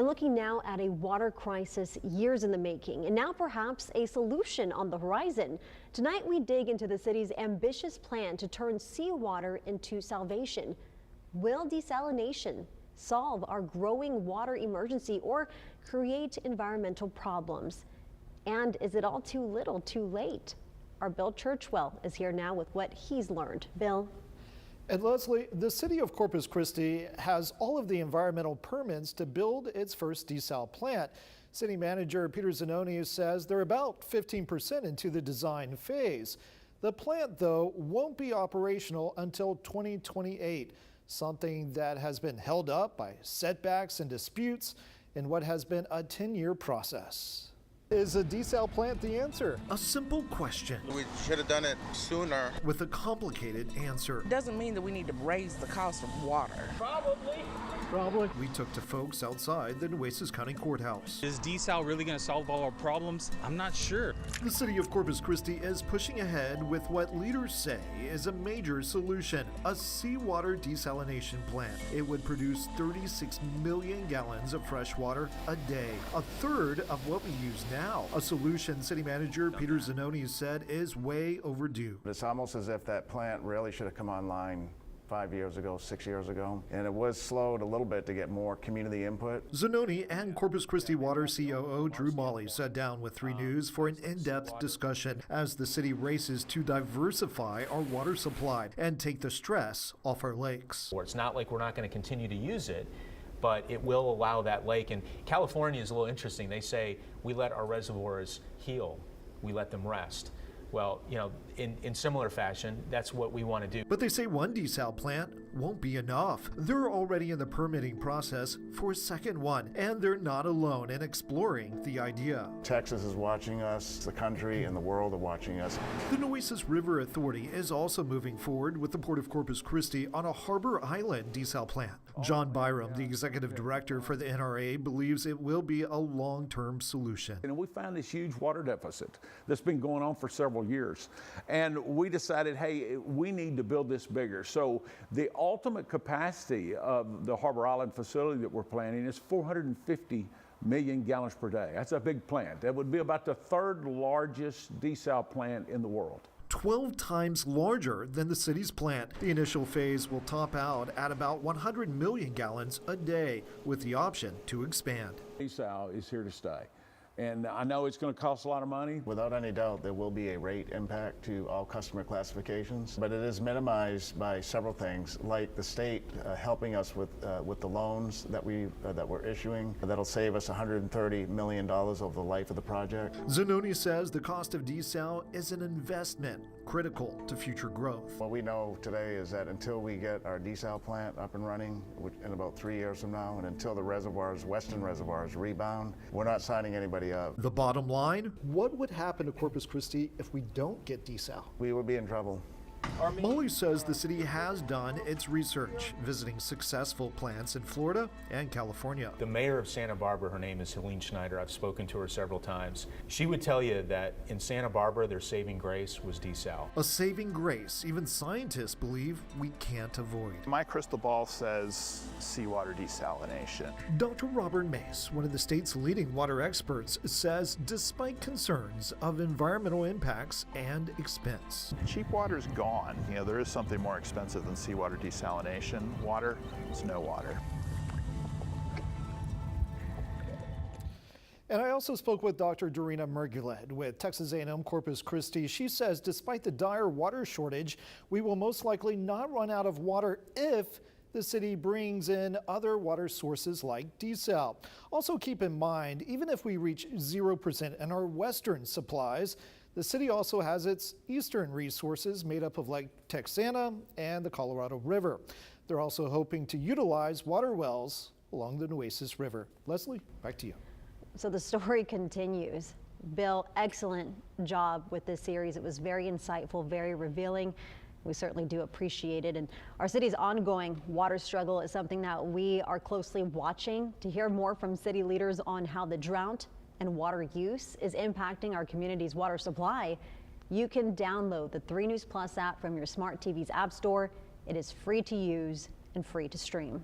And looking now at a water crisis years in the making, and now perhaps a solution on the horizon. Tonight we dig into the city's ambitious plan to turn seawater into salvation. Will desalination solve our growing water emergency or create environmental problems? And is it all too little, too late? Our Bill Churchwell is here now with what he's learned. Bill. And Leslie, the city of Corpus Christi has all of the environmental permits to build its first desal plant. City manager Peter Zanoni says they're about 15% into the design phase. The plant, though, won't be operational until 2028, something that has been held up by setbacks and disputes in what has been a 10-year process. Is a desal plant the answer? A simple question. We should have done it sooner. With a complicated answer. Doesn't mean that we need to raise the cost of water. Probably. We took to folks outside the Nueces County Courthouse. Is desal really going to solve all our problems? I'm not sure. The city of Corpus Christi is pushing ahead with what leaders say is a major solution, a seawater desalination plant. It would produce 36 million gallons of fresh water a day, a third of what we use now. A solution city manager Peter Zanoni said is way overdue. It's almost as if that plant really should have come online 5 years ago, 6 years ago, and it was slowed a little bit to get more community input. Zanoni and Corpus Christi Water COO Drew Molly sat down with 3 News for an in-depth discussion as the city races to diversify our water supply and take the stress off our lakes. It's not like we're not going to continue to use it, but it will allow that lake. And California is a little interesting. They say we let our reservoirs heal, we let them rest. Well, you know, in similar fashion, that's what we want to do. But they say one desal plant won't be enough. They're already in the permitting process for a second one, and they're not alone in exploring the idea. Texas is watching us, the country and the world are watching us. The Nueces River Authority is also moving forward with the Port of Corpus Christi on a Harbor Island desal plant. John Byram, the executive director for the NRA, believes it will be a long-term solution. And we found this huge water deficit that's been going on for several years. And we decided, hey, we need to build this bigger. So the ultimate capacity of the Harbor Island facility that we're planning is 450 million gallons per day. That's a big plant. That would be about the 3rd largest desal plant in the world. 12 times larger than the city's plant. The initial phase will top out at about 100 million gallons a day with the option to expand. Desal is here to stay. And I know it's going to cost a lot of money. Without any doubt, there will be a rate impact to all customer classifications, but it is minimized by several things, like the state helping us with the loans that we're issuing. That'll save us $130 million over the life of the project. Zanoni says the cost of desal is an investment critical to future growth. What we know today is that until we get our desal plant up and running in about 3 years from now, and until the reservoirs, western reservoirs, rebound, we're not signing anybody up. The bottom line, what would happen to Corpus Christi if we don't get desal? We would be in trouble. Molly says the city has done its research, visiting successful plants in Florida and California. The mayor of Santa Barbara, her name is Helene Schneider. I've spoken to her several times. She would tell you that in Santa Barbara, their saving grace was desal. A saving grace even scientists believe we can't avoid. My crystal ball says seawater desalination. Dr. Robert Mace, one of the state's leading water experts, says despite concerns of environmental impacts and expense, Cheap water is gone. You know, there is something more expensive than seawater desalination. Water is no water. And I also spoke with Dr. Dorina Merguled with Texas A&M Corpus Christi. She says despite the dire water shortage, we will most likely not run out of water if the city brings in other water sources like desal. Also keep in mind, even if we reach 0% in our western supplies, the city also has its eastern resources made up of Lake Texana and the Colorado River. They're also hoping to utilize water wells along the Nueces River. Leslie, back to you. So the story continues. Bill, excellent job with this series. It was very insightful, very revealing. We certainly do appreciate it. And our city's ongoing water struggle is something that we are closely watching. To hear more from city leaders on how the drought and water use is impacting our community's water supply, you can download the 3 News Plus app from your smart TV's app store. It is free to use and free to stream.